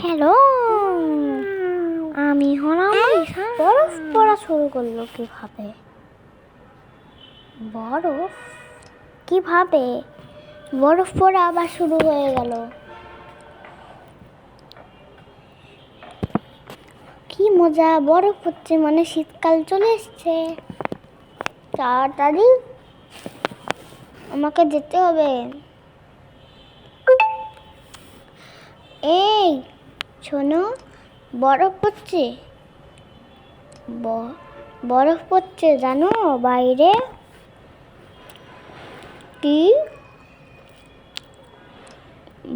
Hello, আমি হলাম বরফ পড়া শুরু করলো কিভাবে? বরফ কিভাবে বরফ পড়া আবার শুরু হয়ে গেল? কি মজা, বরফ হচ্ছে মানে শীতকাল চলে এসছে। তাড়াতাড়ি আমাকে যেতে হবে। এই শোনো, বরফ পড়ছে, বরফ পড়ছে জানো বাইরে? কি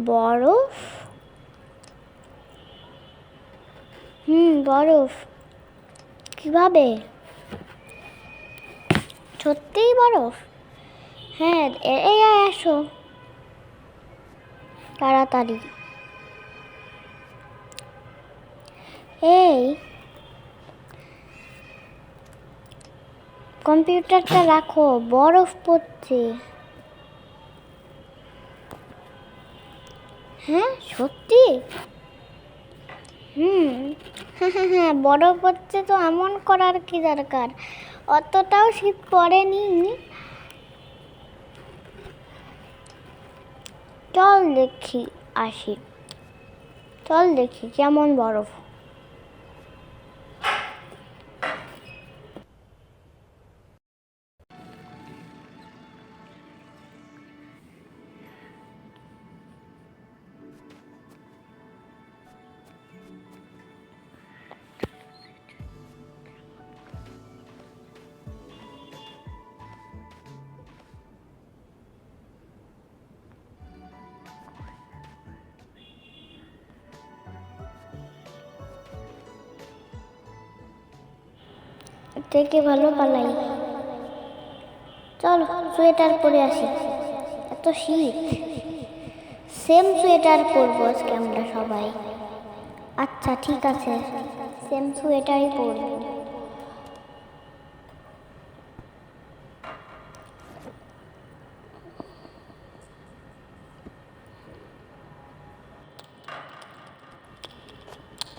বরফ? বরফ কিভাবে? সত্যিই বরফ? হ্যাঁ, এই আসো তাড়াতাড়ি। এই কম্পিউটারটা রাখো, বরফ পড়ছে। হ্যাঁ সত্যি? হ্যাঁ, বরফ পড়ছে তো এমন করার কি দরকার? অতটাও শীত পড়েনি। চল দেখি আসি, চল দেখি কেমন বরফ। থেকে ভালো পালাই। চল সোয়েটার পরে আসি, এত শীত। সেম সোয়েটার পরবো আজকে আমরা সবাই। আচ্ছা ঠিক আছে, সেম সোয়েটারই পরবো।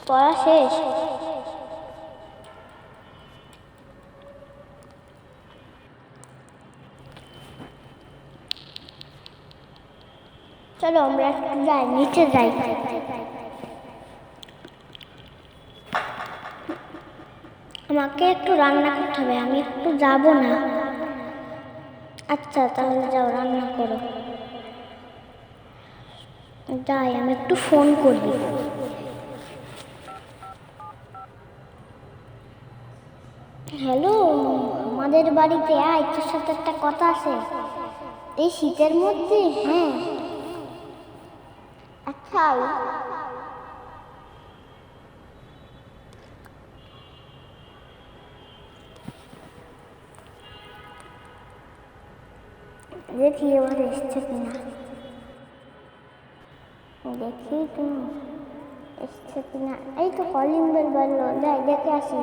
পড়া শেষ? চলো আমরা একটু যাই, নিচে যাই। আমাকে একটু রান্না করতে হবে, আমি একটু যাবো না। আচ্ছা তাহলে যাও রান্না করো। যাই, আমি একটু ফোন করি। হ্যালো, আমাদের বাড়িতে আয়, তোর সাথে একটা কথা আছে এই শীতের মধ্যে। হ্যাঁ আচ্ছা দেখি এবার এসছে কিনা, দেখি তুমি এসছে কিনা। এই তো কলিং বেল বাজলো, যাই দেখে আসি।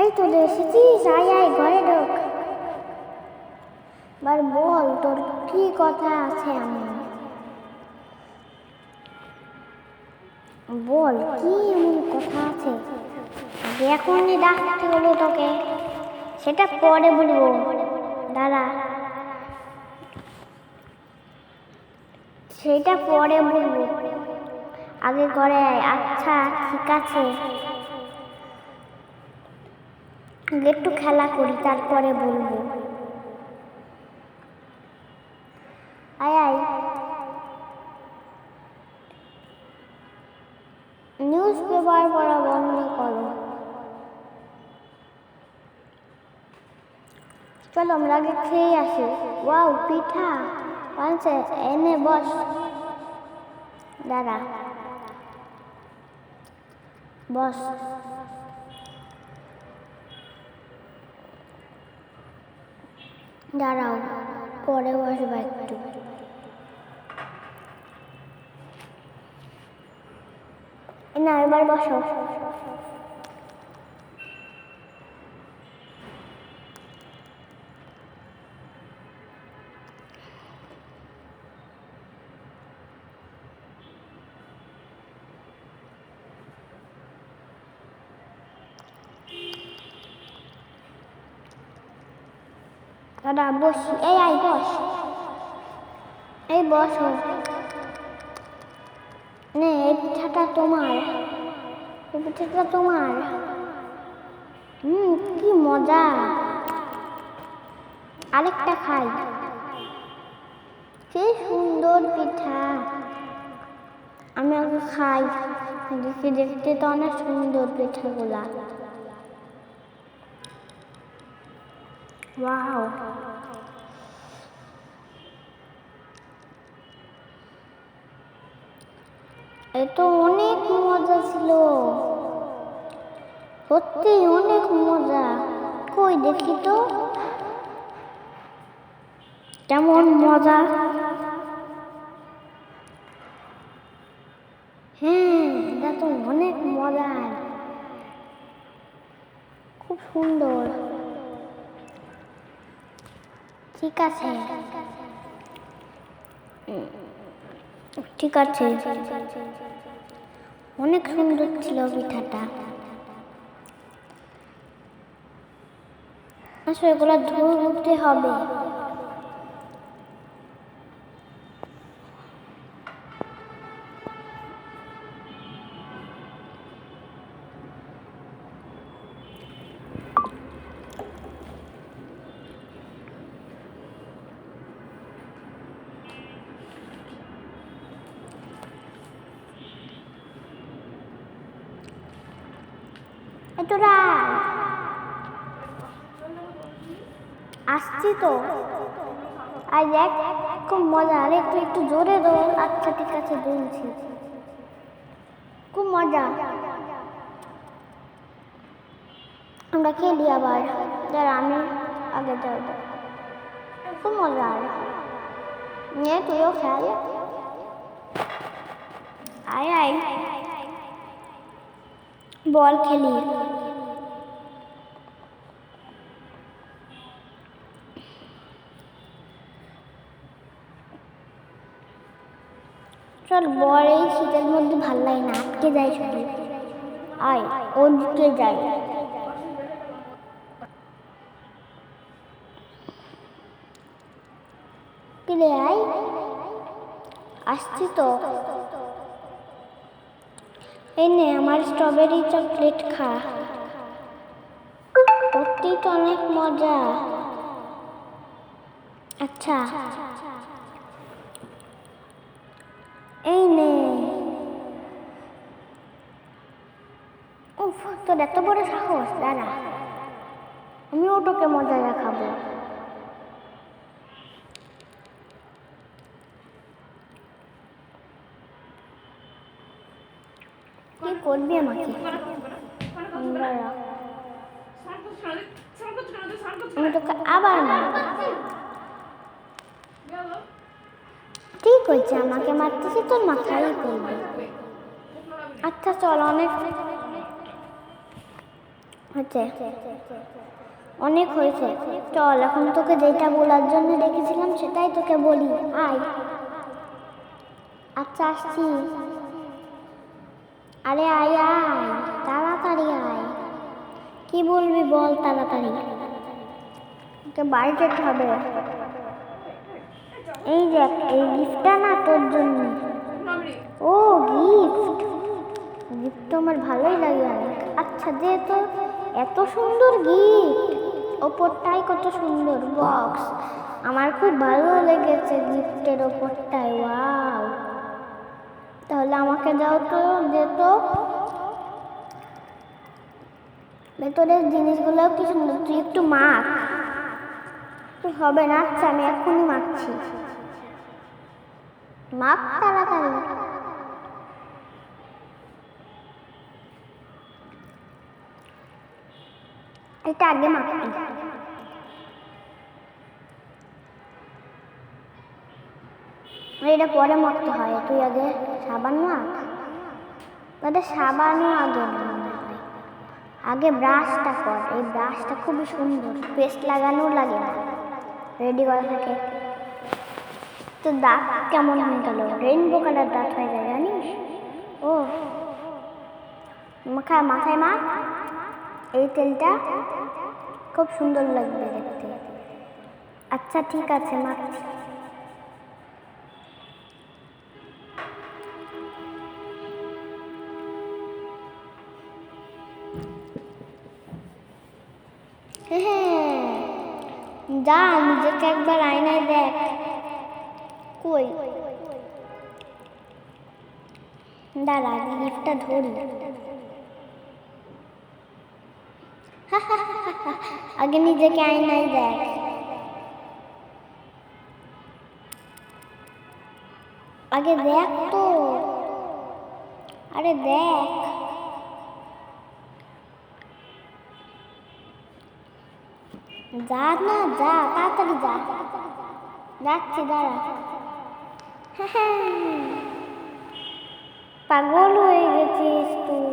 এই তো এসেছিস, আয় আয় ঘরে ঢোক। এবার বল তোর কি কথা আছে, আমি বল কি এমন কথা আছে? আগে এখনই ডাকতে হলো তোকে, সেটা পরে বলবো, দাঁড়া। সেটা পরে বলবো, আগে ঘরে আয়। আচ্ছা ঠিক আছে, একটু খেলা করি তারপরে বলবো। আয় আয়। নিউজ পেপার পড়া বন্ধ করো। চলো আমরা আগে খেয়ে আসি। ওয়াও পিঠা আনছে, এনে বস। দাঁড়া বস। দাঁড়াও পরে বসবা একটু। না এবার বসো। দাদা বসি, এই আই বস, এই বসো। নে এই পিঠাটা তোমার, এই পিঠাটা তোমার। কি মজা, আরেকটা খাই। কি সুন্দর পিঠা, আমি আগে খাই। দেখতে দেখতে তো অনেক সুন্দর পিঠাগুলা। ওয়াও, এ তো অনেক মজা ছিল, সত্যি অনেক মজা। কই দেখি তো কেমন মজা। হ্যাঁ, এটা তো অনেক মজার, খুব সুন্দর। ঠিক আছে, ঠিক আছে, অনেক সুন্দর ছিল পিঠাটা। আসলে এগুলো ধুতে হবে। তোরা আসছি তো, আর দেখ খুব মজা। আরে তুই একটু জোরে দোল। আচ্ছা ঠিক আছে, দুলছি। খুব মজা, আমরা খেলি আবার। যারা আমি আগে যাই, খুব মজা। নিয়ে তুইও খেল, আয় আয় বল খেলি। চল বল, এই শীতের মধ্যে ভাল লাগে না, আটকে যাই শুধু। আয় ওদিকে যাই। কিরে আয়, আসছি তো। এই নে আমার স্ট্রবেরি চকলেট খা, সত্যি তো অনেক মজা। আচ্ছা এই নে। উফ, তোর এত বড় সাহস, দাঁড়া আমিও তোকে মজা দেখাবো। কি করবি আমাকে? আমি তোকে আবার ঠিক হয়েছে, আমাকে মারতেছি তোর মাথায় করবি। আচ্ছা চল, অনেক হয়েছে, অনেক হয়েছে, চল এখন তোকে যেটা বলার জন্য ডেকেছিলাম সেটাই তোকে বলি। আয়। আচ্ছা আসছি। আরে আয় আয়, তাড়াতাড়ি আয়। কি বলবি বল তাড়াতাড়ি, তোকে বাড়ি যেতে হবে। এই দেখ, এই গিফটটা না তোর জন্য। ও গিফট, গিফট তো আমার ভালোই লাগে অনেক। আচ্ছা দে তো, এত সুন্দর গিফট, ওপরটাই কত সুন্দর বক্স, আমার খুব ভালো লেগেছে গিফটের ওপরটাই। ওয়াও, তাহলে আমাকে দাও তো, দে তো। ভেতরের জিনিসগুলোও কি সুন্দর, তুই একটু মাখ। তুই হবে না, আচ্ছা আমি এখনই মাখছি, মাখ তাড়াতাড়ি। এটা আগে মাখবি, এটা পরে মাখতে হয়। তুই আগে সাবান মাখ, তাহলে সাবানও আগে না মনে হয়, আগে ব্রাশটা কর। এই ব্রাশটা খুবই সুন্দর, পেস্ট লাগানো লাগে না, রেডি করা থাকে। তো দাঁত কেমন হয়ে গেল, রেইনবো কালার দাঁত হয়ে যায় জানিস। ও মাথায় মাথায় মা, এই তেলটা খুব সুন্দর লাগবে দেখতে। আচ্ছা ঠিক আছে মারছি। হ্যাঁ, যা নিজেকে একবার আয়নায় দেখ। কই দাঁড়া, গিফটটা ধরি। আগে নিজেকে আয়নায় দেখ। আগে দেখ তো, আরে দেখ। যা না, যা তাড়াতাড়ি যা। যাচ্ছি দাঁড়া। পাগল হয়ে গেছিস তুই,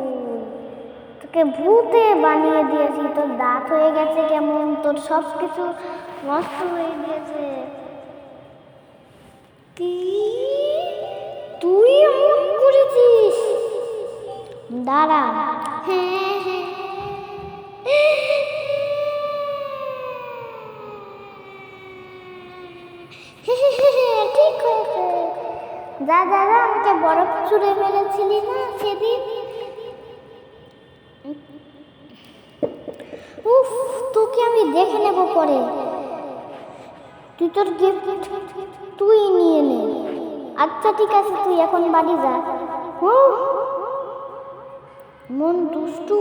তোকে ভূতে বানিয়ে দিয়েছি। তোর দাঁত হয়ে গেছে কেমন, তোর সব কিছু নষ্ট হয়ে গিয়েছে। তুই এমন করেছিস? দাঁড়া। হ্যাঁ হ্যাঁ ঠিক হয়েছে। যা যা যা, আমাকে বরফ ছুঁড়ে মেরেছিলি না সেদিন। উফ, তোকে আমি দেখে নেব পরে। তুই তোর গিফট তুই নিয়ে নে। আচ্ছা ঠিক আছে, তুই এখন বাড়ি যা। মন দুষ্টু।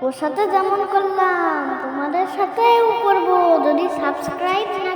ওর সাথে যেমন করলাম তোমাদের সাথেও করবো, যদি সাবস্ক্রাইব না